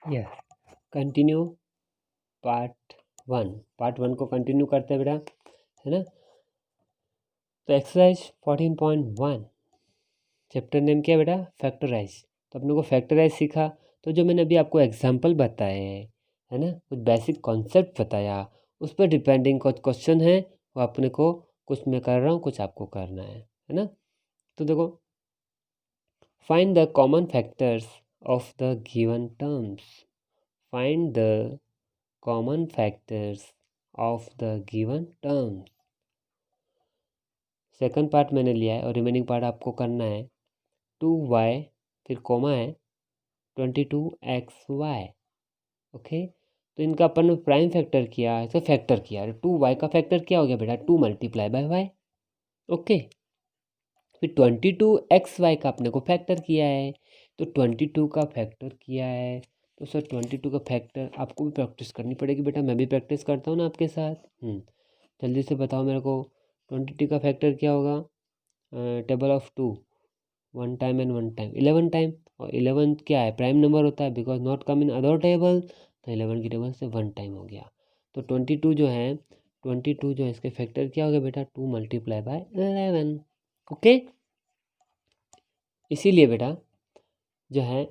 Yes, continue part one को continue करते हैं बेटा, है ना। तो एक्सरसाइज 14.1 चैप्टर नेम क्या है बेटा, फैक्टराइज। तो अपने को फैक्टराइज सीखा, तो जो मैंने अभी आपको एग्जांपल बताए हैं, है ना, कुछ बेसिक कॉन्सेप्ट बताया, उस पर डिपेंडिंग कुछ क्वेश्चन है, वो अपने को कुछ मैं कर रहा हूँ, कुछ आपको करना है ना। तो देखो, find the common factors of the given terms. Find the common factors of the given terms. Second part मैंने लिया है और रिमेनिंग पार्ट आपको करना है। 2y फिर कोमा है 22xy। ओके, तो इनका अपन ने प्राइम फैक्टर किया, इसे फैक्टर किया। 2y का फैक्टर क्या हो गया बेटा, 2 मल्टीप्लाई बाय वाई। ओके, फिर 22xy का अपने को फैक्टर किया है, तो 22 का फैक्टर किया है, तो सर 22 का फैक्टर आपको भी प्रैक्टिस करनी पड़ेगी बेटा, मैं भी प्रैक्टिस करता हूँ ना आपके साथ। जल्दी से बताओ मेरे को, 22 का फैक्टर क्या होगा, table of 2, 1 time and 1 time 11 time, और 11 क्या है, प्राइम नंबर होता है, because not come in other table, तो 11 की टेबल से 1 टाइम हो गया। तो 22 जो है, 22 जो है इसके फैक्टर क्या हो गया बेटा, 2 मल्टीप्लाई बाय 11। ओके, इसीलिए बेटा जो है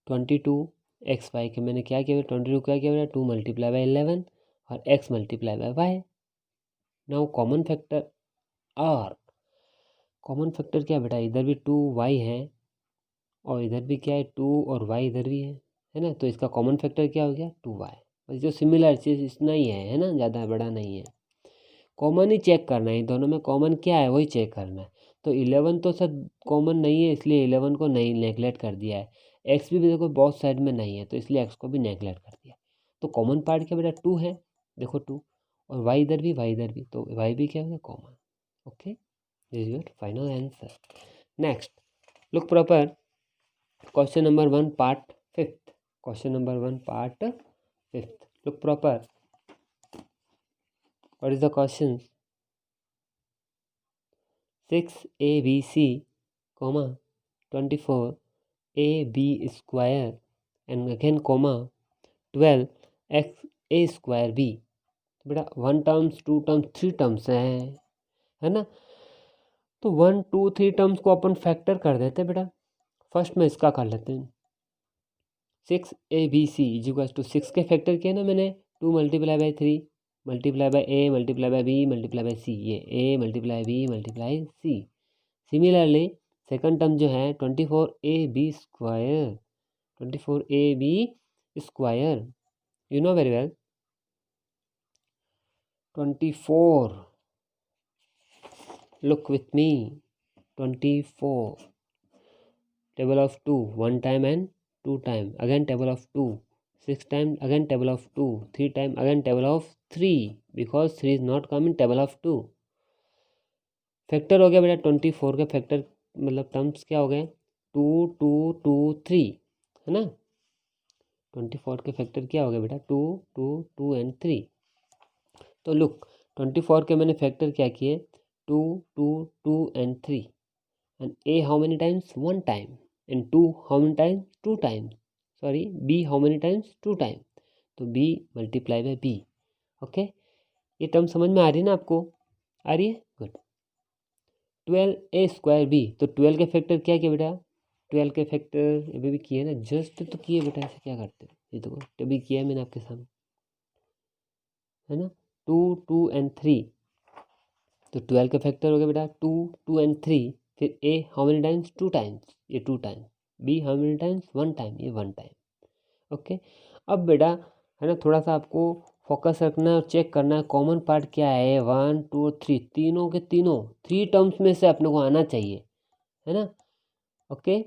22xy के मैंने क्या किया, 22 क्या किया बेटा, 2 मल्टीप्लाई बाय 11 और x multiply by y. Now common factor are, common factor क्या बेटा, इधर भी 2y है और इधर भी क्या है 2 और y इधर भी है ना, तो इसका कॉमन फैक्टर क्या हो गया 2y। बस जो सिमिलर चीज़ इतना ही है ना, ज़्यादा बड़ा नहीं है। कॉमन ही चेक करना है, दोनों में कॉमन क्या है वही चेक करना है। तो 11 तो सर कॉमन नहीं है, इसलिए 11 को नहीं नेगलेक्ट कर दिया है। एक्स भी देखो बहुत साइड में नहीं है, तो इसलिए एक्स को भी नेगलेक्ट कर दिया। तो कॉमन पार्ट क्या बेटा 2 है, देखो 2, और वाई इधर भी, वाई इधर भी, तो वाई भी क्या हो गया common. Okay, this is your final answer. Next, look proper, question number 1 part 5th। Question number 1 part 5th, look proper. What is the question, 6abc, 24ab square and again comma 12xa square b। बेटा 1 terms 2 terms 3 terms है ना, तो 1 2 3 terms को अपन factor कर देते बेटा। First में इसका कर लेते हैं, 6abc इज इक्वल टू 6 के फैक्टर किया ना मैंने, 2 multiply by 3 multiply by a multiply by b multiply by c, ये a multiply b multiply c. Similarly second term जो है 24ab square, 24ab square, you know very well 24, look with me, 24 table of 2 1 time and 2 time, again table of 2 6 time, again table of 2 3 time, again table of 3, because 3 is not come in table of 2। Factor हो गया बेटा 24 के factor, मतलब terms क्या हो गए 2 2 2 3, है ना। 24 के फैक्टर क्या हो गया बेटा 2 2 2 एंड 3। तो लुक 24 के मैंने फैक्टर क्या किए 2 2 2 and 3, and a how many times 1 time, and 2 how many times 2 times, sorry b how many times 2 times, तो b multiply by b। Okay, ये टर्म समझ में आ रही है ना आपको, आ रही है, गुड। 12a स्क्वायर b, तो 12 के फैक्टर क्या किया बेटा, 12 के फैक्टर अभी भी किए ना, जस्ट तो किए बेटा, ऐसे क्या करते हो, ये देखो अभी किया है मैंने आपके सामने, है ना। 2 2 एंड 3, तो 12 का फैक्टर हो गया बेटा 2 2 एंड 3, फिर a how many times 2 times, ये 2 times, b how many times 1 time, ये 1 टाइम। ओके, अब बेटा है ना, थोड़ा सा आपको फोकस रखना है और चेक करना है कॉमन पार्ट क्या है, 1 2 और 3, तीनों के तीनों 3 टर्म्स में से अपने को आना चाहिए, है ना। ओके,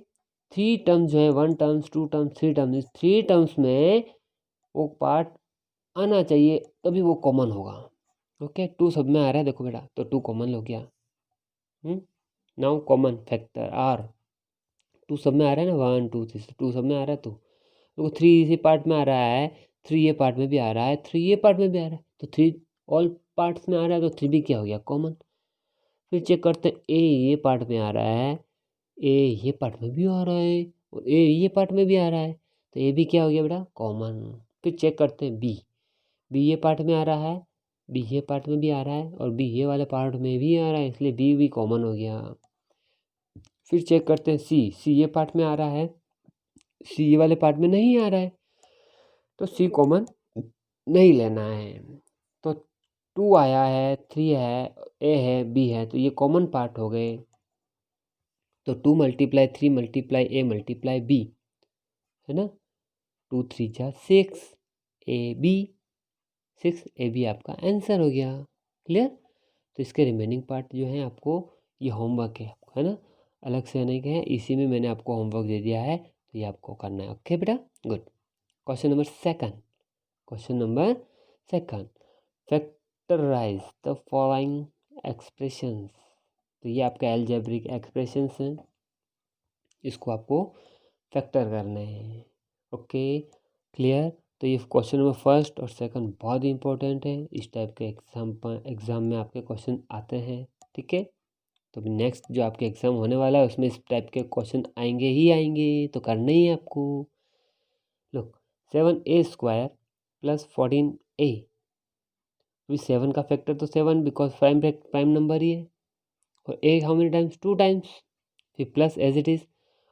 3 टर्म्स जो है 1 टर्म्स 2 टर्म्स 3 टर्म्स, 3 टर्म्स में वो पार्ट आना चाहिए, तभी वो कॉमन होगा। ओके, 2 सब में आ रहा है देखो बेटा, तो 2 कॉमन हो गया। नाउ कॉमन फैक्टर आर, 2 सब में आ रहा है ना, 1 2 3, 2 सब में आ रहा है, तो 3 इसी पार्ट में आ रहा है, 3 ये पार्ट में भी आ रहा है, 3 ये पार्ट में भी आ रहा है, तो 3 ऑल पार्ट्स में आ रहा है, तो 3 भी क्या हो गया कॉमन। फिर चेक करते हैं ए ये पार्ट में आ रहा है, ए ये पार्ट में भी आ रहा है, और ए ये पार्ट में भी आ रहा है, तो ये भी क्या हो गया बेटा कॉमन। फिर चेक करते हैं बी ये पार्ट में आ रहा है, बी ये पार्ट में भी आ रहा है और बी ये वाले पार्ट में भी आ रहा है, इसलिए बी भी कॉमन हो गया। फिर चेक करते हैं सी ये पार्ट में आ रहा है, सी ये वाले पार्ट में नहीं आ रहा है, तो सी कॉमन नहीं लेना है। तो 2 आया है, 3 है, ए है, बी है, तो ये कॉमन पार्ट हो गए। तो 2 × 3 × ए × बी है ना, 2 3 जा 6 ए बी, 6 ए बी आपका आंसर हो गया। क्लियर। तो इसके रिमेनिंग पार्ट जो है आपको ये होमवर्क है आपको, है ना, अलग से नहीं कहे, इसी में मैंने आपको होमवर्क दे दिया है, तो ये आपको करना है। ओके बेटा, good. Question number second, factorise the following expressions. तो ये आपका अलजेब्रिक एक्सप्रेशंस हैं, इसको आपको फैक्टर करना है। Okay, clear. तो ये क्वेश्चन नंबर फर्स्ट और सेकंड बहुत ही इंपॉर्टेंट है, इस टाइप के एग्जाम में आपके क्वेश्चन आते हैं। ठीक है, तो नेक्स्ट जो आपके एग्ज़ाम होने वाला है उसमें इस टाइप के क्वेश्चन आएंगे ही आएंगे, तो करना ही है आपको। लुक, 7a² + 14a, 7 का फैक्टर तो 7 बिकॉज प्राइम नंबर ही है, और a how many times 2 times, फिर प्लस एज इट इज़।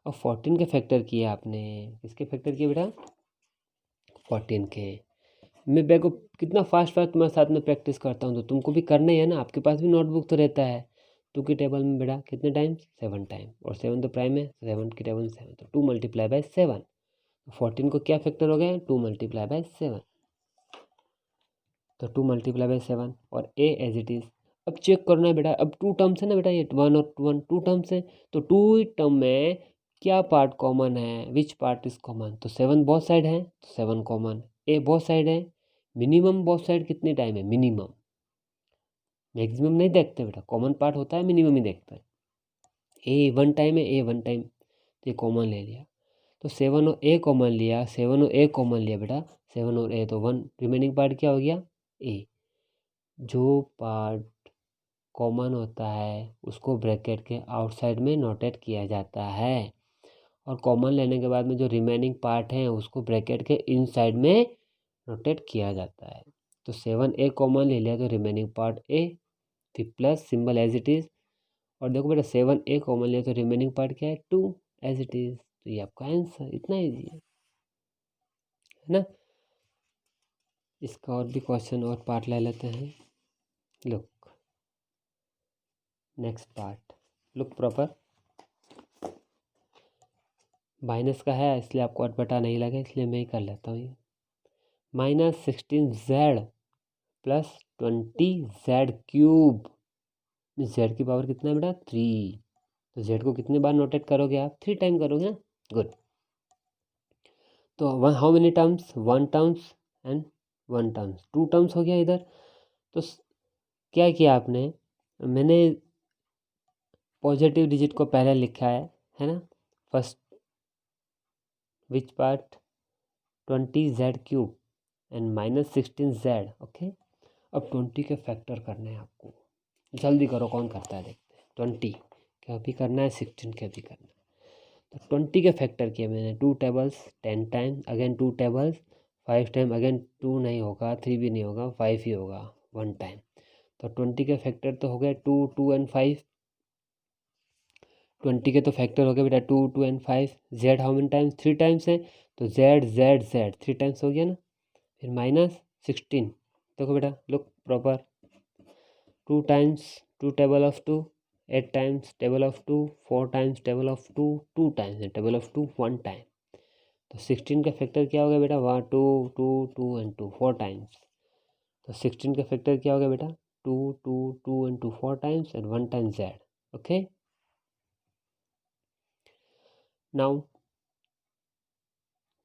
और 14 के फैक्टर किया आपने, किसके फैक्टर किए बेटा 14 के। मैं बैको कितना फास्ट तुम्हारे साथ में प्रैक्टिस करता हूँ, तो तुमको भी करना ही है ना, आपके पास भी नोटबुक तो रहता है। 2 की टेबल में बेटा कितने टाइम्स 7 टाइम, और 7 तो प्राइम है, 7 की टेबल में 7, तो 2 × 7। 14 को क्या फैक्टर हो गया 2 × 7, तो 2 × 7 और a एज इट इज़। अब चेक करना है बेटा, अब 2 टर्म्स है ना बेटा, ये 1 और 1 2 टर्म्स है, तो 2 टर्म में क्या पार्ट कॉमन है, विच पार्ट इज कॉमन। तो 7 बोथ साइड है, तो 7 कॉमन। a बोथ साइड है, मिनिमम बोथ साइड कितने टाइम है, मिनिमम, मैक्सिमम नहीं देखते बेटा, कॉमन पार्ट होता है मिनिमम ही देखते हैं। a 1 टाइम है, a 1 टाइम, तो ये कॉमन ले लिया, तो 7 और a कॉमन लिया, 7 और a कॉमन लिया बेटा, 7 और a तो 1, रिमेनिंग पार्ट क्या हो गया a। जो पार्ट कॉमन होता है उसको ब्रैकेट के आउटसाइड में नोटेट किया जाता है, और कॉमन लेने के बाद में जो रिमेनिंग पार्ट है उसको ब्रैकेट के इनसाइड में नोटेट किया जाता है। तो 7a कॉमन ले लिया, तो रिमेनिंग पार्ट a, फिर plus symbol as it is, और देखो बेटा 7a कॉमन लिया, तो रिमेनिंग पार्ट क्या है 2 एज इट इज़। तो ये आपका आंसर, इतना ईजी है ना। इसका और भी क्वेश्चन और पार्ट ले लेते हैं। Look, next part, look proper, minus का है इसलिए आपको अटपटा नहीं लगे, इसलिए मैं ही कर लेता हूँ ये। -16z + 20z³, z की पावर कितना है बेटा 3, तो z को कितने बार नोटेट करोगे आप 3 टाइम करोगे ना, गुड। तो how many terms 1 terms and 1 terms, 2 terms हो गया इधर। तो क्या किया आपने, मैंने पॉजिटिव डिजिट को पहले लिखा है ना, first which part 20z³ and -16z। Okay, अब 20 के फैक्टर करने हैं आपको, जल्दी करो, कौन करता है देखते हैं। 20 का भी करना है, 16 का भी करना है। तो 20 के फैक्टर किए मैंने, 2 tables 10 time, again 2 tables 5 time, again 2 नहीं होगा, 3 भी नहीं होगा, 5 ही होगा 1 टाइम। तो 20 के फैक्टर तो हो गए 2 2 एंड 5, 20 के तो फैक्टर हो गया बेटा 2 2 and 5। Z how many times 3 times है, तो जेड जेड जेड 3 टाइम्स हो गया ना। फिर -16, देखो बेटा look proper, 2 times 2 table of 2, 8 times table of 2, 4 times table of 2, 2 times table of 2 1 time. तो 16 का फैक्टर क्या हो गया बेटा 1 2 2 2 एंड 2 4 टाइम्स। तो 16 का फैक्टर क्या हो गया बेटा 2 2 2 and 2 4 times and 1 time Z. Okay, now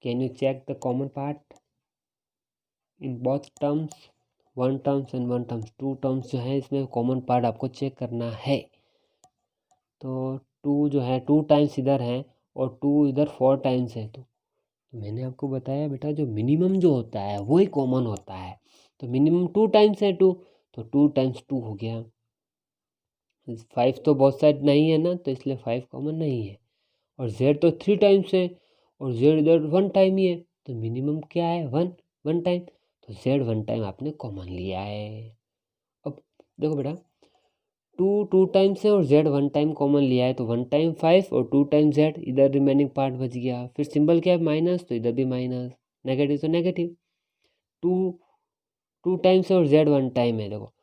can you check the common part in both terms, 1 terms and 1 terms, 2 terms जो है इसमें कॉमन पार्ट आपको चेक करना है। तो 2 जो है 2 टाइम्स इधर है और 2 इधर 4 टाइम्स है, तो मैंने आपको बताया बेटा जो मिनिमम जो होता है वही कॉमन होता है। तो मिनिमम 2 टाइम्स है 2, तो 2 टाइम्स 2 हो गया, 5 तो बहुत साइड नहीं है ना, तो इसलिए 5 कॉमन नहीं है। और z तो 3 टाइम्स है, और z इधर 1 टाइम ही है, तो मिनिमम क्या है 1 टाइम, तो z 1 टाइम आपने कॉमन लिया है। अब देखो बेटा 2 टाइम्स है और z 1 टाइम कॉमन लिया है, तो 1 टाइम 5 और 2 टाइम z, इधर रिमेनिंग पार्ट बच गया। फिर सिंबल क्या है माइनस, तो इधर भी माइनस, नेगेटिव तो नेगेटिव। 2 टाइम्स है और z 1 टाइम है, देखो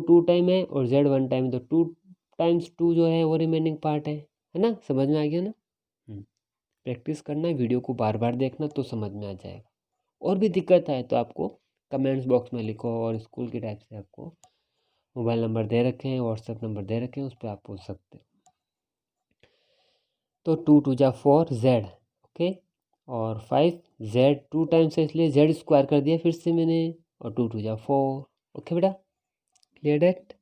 2 टाइम है और z 1 टाइम, तो 2 टाइम्स 2 जो है वो रिमेनिंग पार्ट है ना। समझ में आ गया ना। प्रैक्टिस करना है, वीडियो को बार बार देखना तो समझ में आ जाएगा। और भी दिक्कत आए तो आपको कमेंट्स बॉक्स में लिखो, और स्कूल की टाइप से आपको मोबाइल नंबर दे रखे हैं, व्हाट्सएप नंबर दे रखे हैं, उस पर आप पूछ सकते हैं। तो 2 2 जा 4 z, ओके, और 5 z 2 टाइम्स है इसलिए z स्क्वायर कर दिया फिर से मैंने, और 2 2 जा 4। ओके बेटा, क्लियर डेट।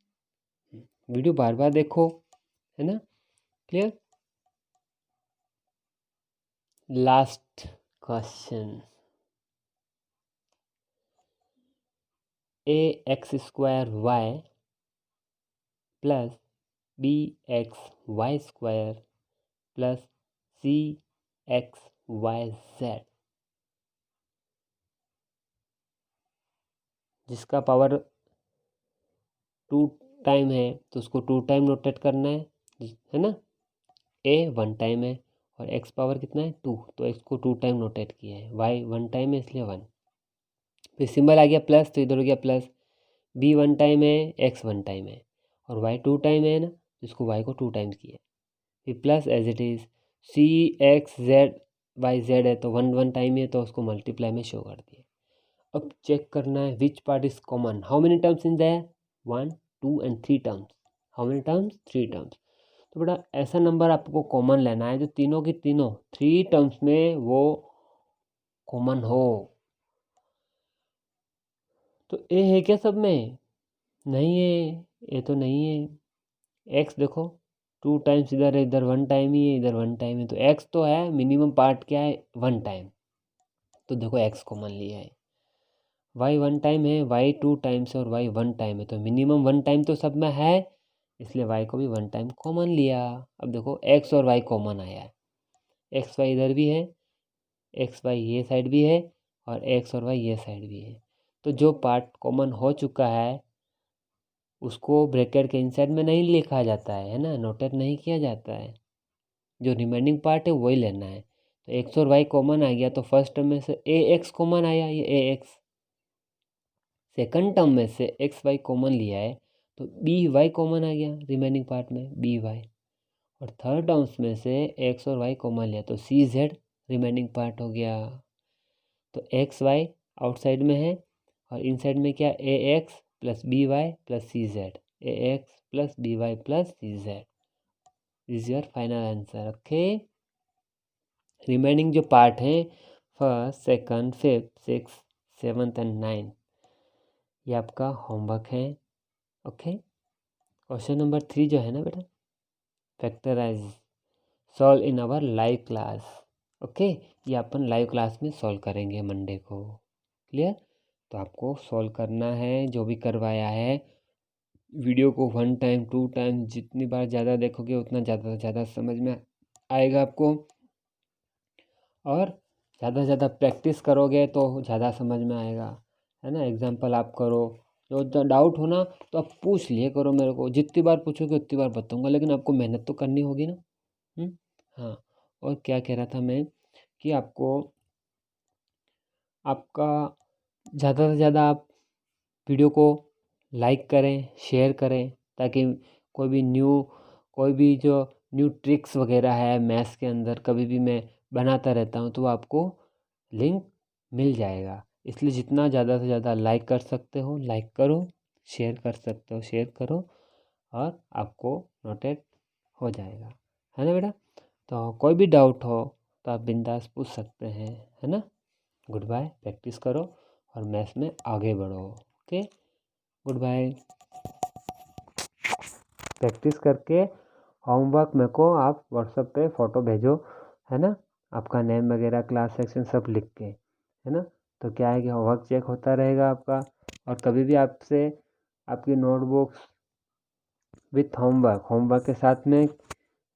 वीडियो बार बार देखो, है ना, clear. Last question, ax² plus bxy² plus cxyz, जिसका पावर 2 टाइम है तो उसको 2 टाइम नोटेट करना है ना। a 1 टाइम है और x पावर कितना है 2, तो x को 2 टाइम नोटेट किया है, y 1 टाइम है इसलिए 1। फिर सिंबल आ गया प्लस, तो इधर हो गया प्लस, b 1 टाइम है, x 1 टाइम है, और y 2 टाइम है ना, तो इसको y को 2 टाइम्स किया है। फिर plus as it is cxzy है तो 1 1 टाइम है, तो उसको मल्टीप्लाई में शो कर दिया। अब चेक करना है which part is common, how many terms in their, 1 2 and 3 terms, how many terms 3 terms. तो बेटा ऐसा नंबर आपको कॉमन लेना है जो तीनों की तीनों 3 टर्म्स में वो कॉमन हो। तो ए है क्या सब में, नहीं है, ए तो नहीं है। एक्स देखो 2 टाइम्स इधर है, इधर 1 टाइम ही है, इधर 1 टाइम है, तो एक्स तो है, मिनिमम पार्ट क्या है 1 टाइम, तो देखो एक्स कॉमन लिया है। वाई 1 टाइम है, वाई 2 टाइम्स है और वाई 1 टाइम है, तो मिनिमम 1 टाइम तो सब में है, इसलिए वाई को भी 1 टाइम कॉमन लिया। अब देखो एक्स और वाई कॉमन आया है, एक्स वाई इधर भी है, एक्स वाई ये साइड भी है, और एक्स और वाई ये साइड भी है। तो जो पार्ट कॉमन हो चुका है उसको ब्रैकेट के इनसाइड में नहीं लिखा जाता है ना, नोटेट नहीं किया जाता है, जो रिमेनिंग पार्ट है वही लेना है। तो एक्स और वाई कॉमन आ गया, तो फर्स्ट टर्म में से ए एक्स कॉमन आया, ये ए एक्स। सेकंड टर्म में से एक्स वाई कॉमन लिया है, तो बी वाई कॉमन आ गया रिमेनिंग पार्ट में, बी वाई। और थर्ड टर्म्स में से एक्स और वाई कॉमन लिया, तो सी जेड रिमेनिंग पार्ट हो गया। तो एक्स वाई आउटसाइड में है, और इनसाइड में क्या, a x plus b y plus c z, a x plus b y plus c z is your final answer. Okay, remaining जो पार्ट है first second fifth six seventh and 9, ये आपका homework है। Okay, question number 3 जो है ना बेटा, factorise solve in our live class. Okay, ये अपन लाइव क्लास में सॉल्व करेंगे मंडे को, क्लियर। तो आपको सॉल्व करना है, जो भी करवाया है वीडियो को 1 टाइम 2 टाइम जितनी बार ज़्यादा देखोगे उतना ज़्यादा से ज़्यादा समझ में आएगा आपको, और ज़्यादा से ज़्यादा प्रैक्टिस करोगे तो ज़्यादा समझ में आएगा, है ना। एग्जाम्पल आप करो, जो डाउट हो ना तो आप पूछ लिए करो मेरे को, जितनी बार पूछोगे उतनी बार बताऊंगा, लेकिन आपको मेहनत तो करनी होगी ना। हाँ, और क्या कह रहा था मैं कि आपको आपका ज़्यादा से ज़्यादा आप वीडियो को लाइक करें, शेयर करें, ताकि कोई भी जो न्यू ट्रिक्स वगैरह है मैथ्स के अंदर कभी भी मैं बनाता रहता हूँ तो आपको लिंक मिल जाएगा। इसलिए जितना ज़्यादा से ज़्यादा लाइक कर सकते हो लाइक करो, शेयर कर सकते हो शेयर करो, और आपको नोटेट हो जाएगा, है ना बेटा। तो कोई भी डाउट हो तो आप बिंदास पूछ सकते हैं, है ना। गुड बाय, प्रैक्टिस करो और मैथ्स में आगे बढ़ो। Okay, good bye. प्रैक्टिस करके होमवर्क मेरे को आप व्हाट्सएप पे फ़ोटो भेजो, है ना, आपका नेम वगैरह क्लास सेक्शन सब लिख के, है ना। तो क्या है कि होमवर्क चेक होता रहेगा आपका, और कभी भी आपसे आपकी नोटबुक्स विथ होमवर्क के साथ में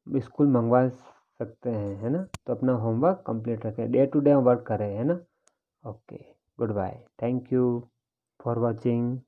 स्कूल मंगवा सकते हैं, है ना। तो अपना होमवर्क कंप्लीट रखें, डे टू डे वर्क करें, है ना। Okay, good bye, thank you for watching.